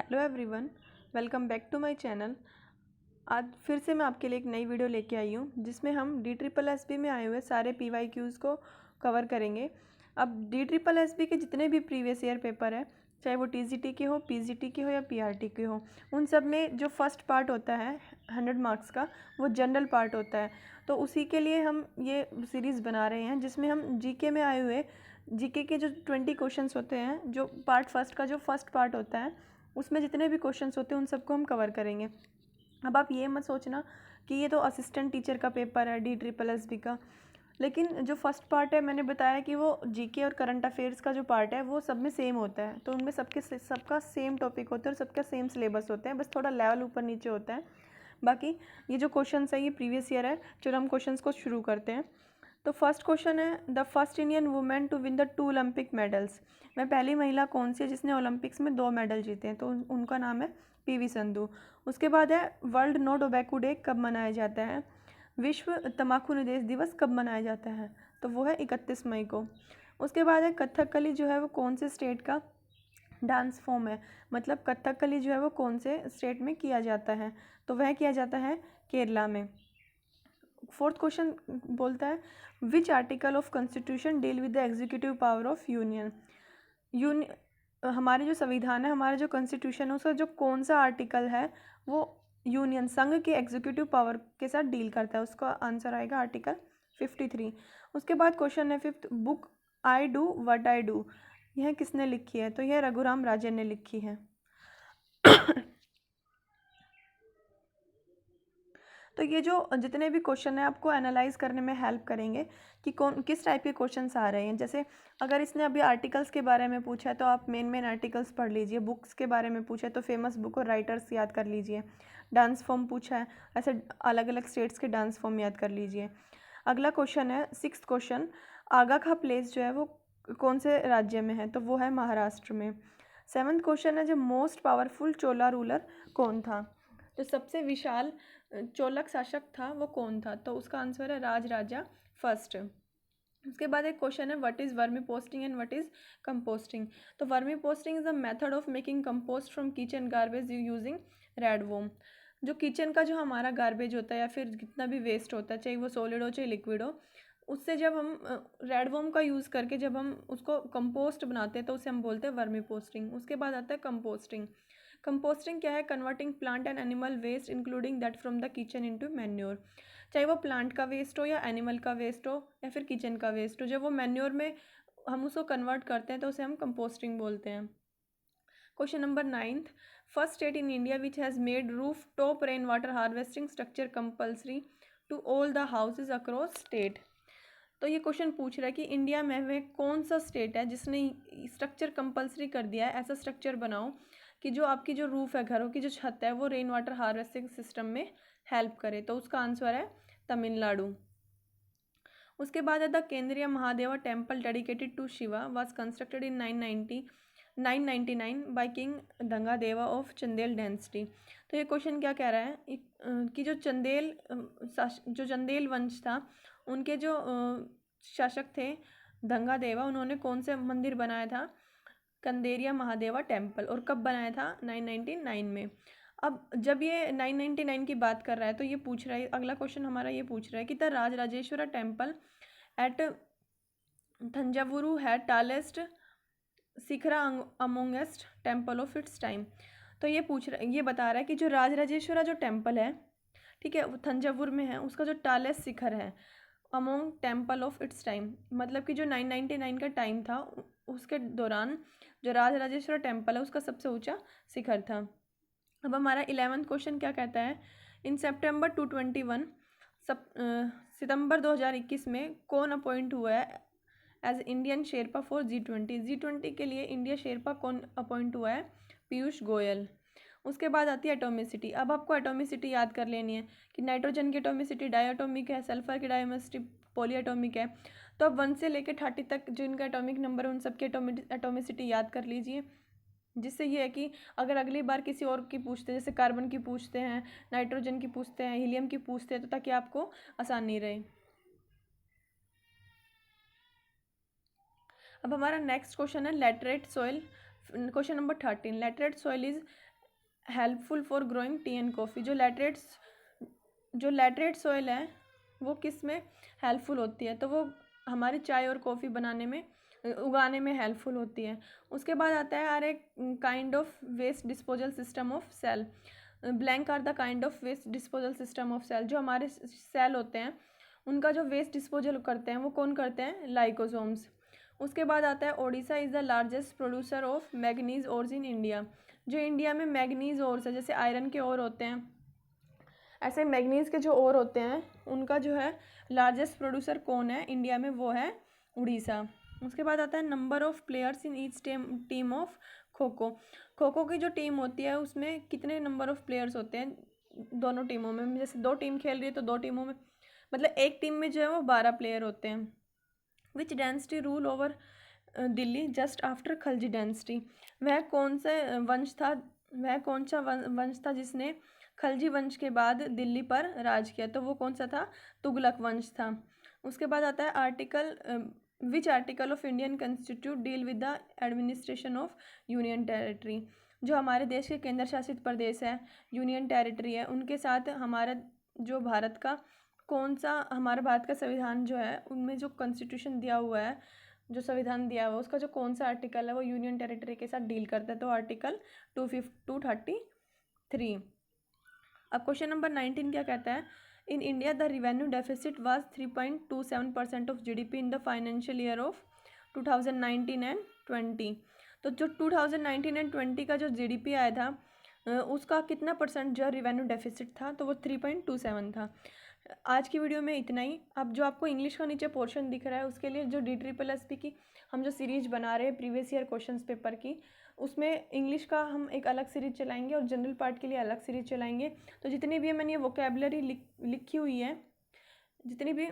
Hello everyone, welcome back to my channel. आज फिर से मैं आपके लिए एक नई वीडियो लेके आई हूँ जिसमें हम DSSB में आए हुए सारे PYQs को कवर करेंगे। अब DSSB के जितने भी प्रीवियस ईयर पेपर है, चाहे वो TGT के हो, PGT के हो या PRT के हो, उन सब में जो फर्स्ट पार्ट होता है 100 मार्क्स का, वो जनरल पार्ट होता है। तो उसी के लिए हम ये सीरीज़ बना रहे हैं जिसमें हम GK में आए हुए GK के जो 20 क्वेश्चंस होते हैं, जो पार्ट फर्स्ट का जो फर्स्ट पार्ट होता है उसमें जितने भी क्वेश्चंस होते हैं उन सबको हम कवर करेंगे। अब आप ये मत सोचना कि ये तो असिस्टेंट टीचर का पेपर है DSSB का, लेकिन जो फर्स्ट पार्ट है मैंने बताया कि वो GK और करंट अफेयर्स का जो पार्ट है वो सब में सेम होता है। तो उनमें सबका सेम टॉपिक होता है और सबका सेम सिलेबस होता है, बस थोड़ा लेवल ऊपर नीचे होता है। बाकी ये जो क्वेश्चन है ये प्रीवियस ईयर है। चलो हम क्वेश्चन को शुरू करते हैं। तो फर्स्ट क्वेश्चन है, the first Indian women to win the 2 Olympic medals. मैं पहली महिला कौन सी है जिसने ओलंपिक्स में 2 मेडल जीते हैं? तो उनका नाम है PV संधू। उसके बाद है, वर्ल्ड नो टोबैको डे कब मनाया जाता है? विश्व तंबाकू निषेध दिवस कब मनाया जाता है? तो वो है 31 मई को। उसके बाद है, कथकली जो है वो कौन से स्टेट का डांस फॉर्म है? मतलब कथकली जो है वो कौन से स्टेट में किया जाता है? तो वह किया जाता है केरला में। फोर्थ क्वेश्चन बोलता है, which article of constitution deal with the executive power of union. हमारे जो संविधान है, हमारा जो कॉन्स्टिट्यूशन है, उसका जो कौन सा आर्टिकल है वो यूनियन संघ के एग्जीक्यूटिव पावर के साथ डील करता है? उसका आंसर आएगा आर्टिकल 53। उसके बाद क्वेश्चन है fifth, book I do what I do, यह किसने लिखी है? तो यह रघुराम राजन ने लिखी है। तो ये जो जितने भी क्वेश्चन हैं आपको एनालाइज करने में हेल्प करेंगे कि कौन किस टाइप के क्वेश्चंस आ रहे हैं। जैसे अगर इसने अभी आर्टिकल्स के बारे में पूछा है तो आप मेन आर्टिकल्स पढ़ लीजिए। बुक्स के बारे में पूछा है तो फेमस बुक और राइटर्स याद कर लीजिए। डांस फॉर्म पूछा है, ऐसे अलग अलग स्टेट्स के डांस फॉर्म याद कर लीजिए। अगला क्वेश्चन है सिक्स्थ क्वेश्चन, आगा खा प्लेस जो है वो कौन से राज्य में है? तो वो है महाराष्ट्र में। सेवन्थ क्वेश्चन है, जो मोस्ट पावरफुल चोला रूलर कौन था? जो सबसे विशाल चोलक शासक था वो कौन था? तो उसका आंसर है राज राजा फर्स्ट। उसके बाद एक क्वेश्चन है, what is vermi posting and what is composting? तो vermi posting is a method of making compost from kitchen garbage using red worm. जो किचन का जो हमारा गार्बेज होता है या फिर जितना भी वेस्ट होता है, चाहे वो सॉलिड हो चाहे लिक्विड हो, उससे जब हम रेड वोम का यूज़ करके जब हम उसको कंपोस्ट बनाते हैं तो उसे हम बोलते हैं वर्मी पोस्टिंग। उसके बाद आता है कंपोस्टिंग। कंपोस्टिंग क्या है? Converting plant and animal waste including that from the kitchen into manure. चाहे वो प्लांट का वेस्ट हो या एनिमल का वेस्ट हो या फिर किचन का वेस्ट हो, जब वो मैन्योर में हम उसको कन्वर्ट करते हैं तो उसे हम कंपोस्टिंग बोलते हैं। Question number ninth, first state in India which has made roof top rain water harvesting structure compulsory to all the houses across state. तो ये क्वेश्चन पूछ रहा है कि इंडिया में वह कौन सा स्टेट है जिसने स्ट्रक्चर कंपल्सरी कर दिया है, ऐसा स्ट्रक्चर बनाओ कि जो आपकी जो रूफ है, घरों की जो छत है, वो रेन वाटर हार्वेस्टिंग सिस्टम में हेल्प करे। तो उसका आंसर है तमिलनाडु। उसके बाद है, the Kandariya Mahadeva temple dedicated to Shiva was constructed in 999 by king Gangadeva of Chandel dynasty. तो ये क्वेश्चन क्या कह रहा है कि जो चंदेल वंश था, उनके जो शासक थे गंगादेवा, उन्होंने कौन से मंदिर बनाया था? कंदेरिया महादेवा टेम्पल। और कब बनाया था? 999 में। अब जब ये 999 की बात कर रहा है तो ये पूछ रहा है, अगला क्वेश्चन हमारा ये पूछ रहा है कि the Rajarajeshwara temple at Thanjavur है tallest shikhara amongst temple of its time. तो ये बता रहा है कि जो राजराजेश्वरा जो टेम्पल है, ठीक है, वो थंजावुर में है, उसका जो टालेस्ट शिखर है among temple of its time, मतलब कि जो 999 का टाइम था उसके दौरान जो राजराजेश्वर टेम्पल है उसका सबसे ऊंचा शिखर था। अब हमारा 11वां क्वेश्चन क्या कहता है, इन सितंबर 221 सितंबर 2021 में कौन अपॉइंट हुआ है as Indian Sherpa for G20 के लिए इंडिया शेरपा कौन अपॉइंट हुआ है? पीयूष गोयल। उसके बाद आती है एटोमिसिटी। अब आपको एटोमिसिटी याद कर लेनी है कि नाइट्रोजन की एटोमिसिटी डायटोमिक है, सल्फर की डायटोमिसिटी पॉलीएटोमिक है। तो अब 1 से लेकर 30 तक जो इनका एटॉमिक नंबर है उन सबकी एटोमिसिटी याद कर लीजिए, जिससे ये है कि अगर अगली बार किसी और की पूछते हैं, जैसे कार्बन की पूछते हैं, नाइट्रोजन की पूछते हैं, हीलियम की पूछते हैं, तो ताकि आपको आसानी रहे। अब हमारा नेक्स्ट क्वेश्चन है laterite soil. Question number 13, laterite soil is helpful for growing T and coffee. जो लैटरेट सॉइल है वो किस में हेल्पफुल होती है, तो वो हमारी चाय और कॉफ़ी बनाने में उगाने में हेल्पफुल होती है। उसके बाद आता है are a kind of waste disposal system of cell. Blank are the kind of waste disposal system of cell. जो हमारे सेल होते हैं उनका जो वेस्ट डिस्पोजल करते हैं वो कौन करते हैं, लाइकोसोम्स। उसके बाद आता है Odisha is the largest producer of manganese ores in India. जो इंडिया में मैग्नीज ओर्स है, जैसे आयरन के ओर होते हैं ऐसे मैग्नीज के जो ओर होते हैं उनका जो है लार्जेस्ट प्रोड्यूसर कौन है इंडिया में, वो है उड़ीसा। उसके बाद आता है number of players in each team of kho kho. Kho kho की जो टीम होती है उसमें कितने नंबर ऑफ प्लेयर्स होते हैं दोनों टीमों में। जैसे 2 टीम खेल रही है तो 2 टीमों में मतलब एक टीम में जो है वो 12 प्लेयर होते हैं। Which dynasty rule over Delhi just after Khalji dynasty. वह कौन सा वंश था वंश था जिसने खलजी वंश के बाद दिल्ली पर राज किया, तो वो कौन सा था, तुगलक वंश था। उसके बाद आता है article which article of Indian constitute deal with the administration of union territory. जो हमारे देश के केंद्र शासित प्रदेश है, यूनियन टेरिटरी है, उनके साथ हमारा जो भारत का हमारा भारत का संविधान जो है उनमें जो कॉन्स्टिट्यूशन दिया हुआ है, जो संविधान दिया हुआ है उसका जो कौन सा आर्टिकल है वो यूनियन टेरिटरी के साथ डील करता है, तो आर्टिकल 233। अब क्वेश्चन नंबर 19 क्या कहता है, in India the revenue deficit was 3.27% of GDP in the financial year of 2019 and 20। तो जो 2019 एंड 20 का जो जीडीपी आया था उसका कितना परसेंट जो रिवेन्यू डेफिसिट था, तो वो 3.27 था। आज की वीडियो में इतना ही। अब जो आपको इंग्लिश का नीचे पोर्शन दिख रहा है उसके लिए जो DSSP की हम जो सीरीज बना रहे हैं प्रीवियस ईयर क्वेश्चंस पेपर की, उसमें इंग्लिश का हम एक अलग सीरीज चलाएंगे और जनरल पार्ट के लिए अलग सीरीज चलाएंगे। तो जितनी भी मैंने ये वोकेबलरी लिखी हुई है, जितनी भी